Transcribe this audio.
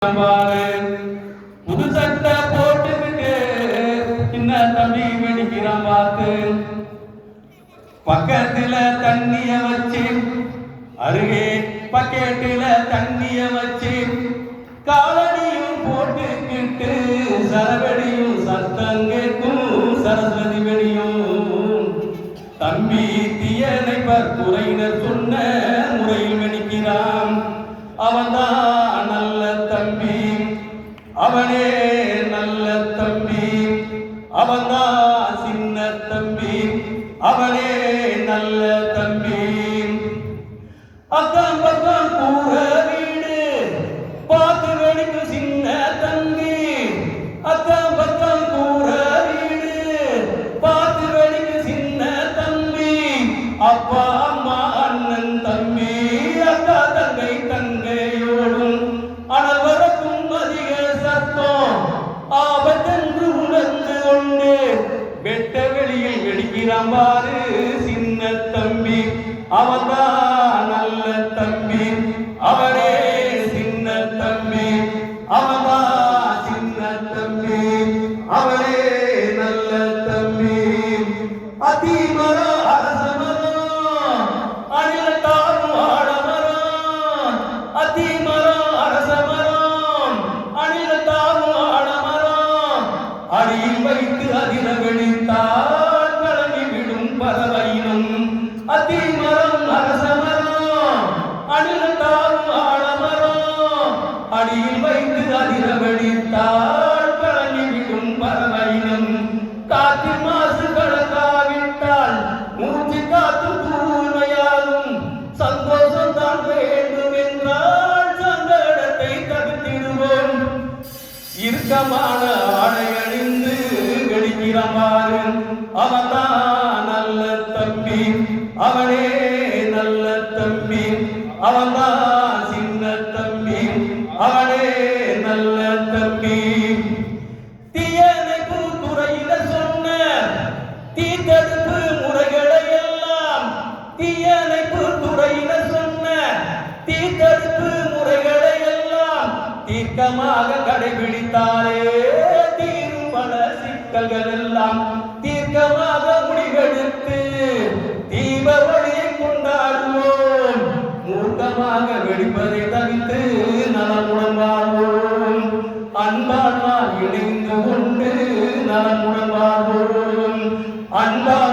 புது சட்டை போட்டுக்கிட்டு சின்ன தம்பி வெடிக்கிறான் பார்த்து பக்கத்துல தண்ணிய வச்சு அருகே பக்கெட்டில தண்ணிய வச்சு காலடியும் போட்டுக்கிட்டு சரவெடியும் சத்தம் கேட்கும் சரஸ்வதி வெடியும் தம்பி தீயணைப்பர் துறையினர் சொன்ன முறையில் வெடிக்கிறான் அவன்தான் நல்ல தம்பி அவனே நல்ல தம்பி அவன்தான் சின்ன தம்பி அவனே நல்ல தம்பி அக்கம் பக்கம் கூற வீடு பார்த்து வெடிக்கும் சின்ன தம்பி அக்கம் பக்கம் கூற வீடு பார்த்து வெடிக்கும் சின்ன தம்பி அப்பா அம்மா அண்ணன் தம்பி அக்கா தங்கை தங்கையோடும் அனவரக்கும் அதிக சத்தம் ஆபத்தென்று உணர்ந்து கொண்டு வெட்ட வெளியில் வெடிக்கிறான் பாரு சின்ன தம்பி அவன்தான் நல்ல தம்பி அவரே சின்ன தம்பி அவன்தான் சின்ன தம்பி அவரே நல்ல தம்பி அதிமரம் அரசமரம் அணில் தாரும் ஆடமரம் அதிமரம் அரசமரம் அணில் தாரும் ஆடமரம் அடியில் வைத்து அதிர வெடித்தால் கலங்கி விடும் பறவையினும் அதிமரம் அரசமரம் அணில் தாரும் ஆடமரம் அடியில் வைத்து அதிர வெடித்தால் கலங்கி விடும் பறவையினும் காற்று மாசு கலக்காவிட்டால் மூச்சு காத்து தூய்மையாகும் சந்தோஷம் தான் வேண்டும் என்றால் சங்கடத்தை தவிர்த்திடுவோம் இறுக்கமான ஆடை அணிந்து வெடிக்கிறான் அவன்தான் நல்ல தம்பி அவனே நல்ல தம்பி அவன்தான் சின்ன தம்பி அவனே நல்ல தம்பி தீயணைப்பு துறையில சொன்ன தீத்தடுப்பு முறைகளை எல்லாம் தீயணைப்பு துறையில சொன்ன தீத்தடுப்பு முறைகளை எல்லாம் தீர்க்கமாக கடைபிடித்தாலே தீரும் பல சிக்கல்கள் எல்லாம் தீர்க்கமாக முடிவெடுத்து தீப வழியை கொண்டாடுவோம் மூர்க்கமாக வெடிப்பதை தவிர்த்து நலமுடன் வாழ்வோம் அன்பால் இணைந்து கொண்டு நலமுடன் வாழ்வோம் அன்பால்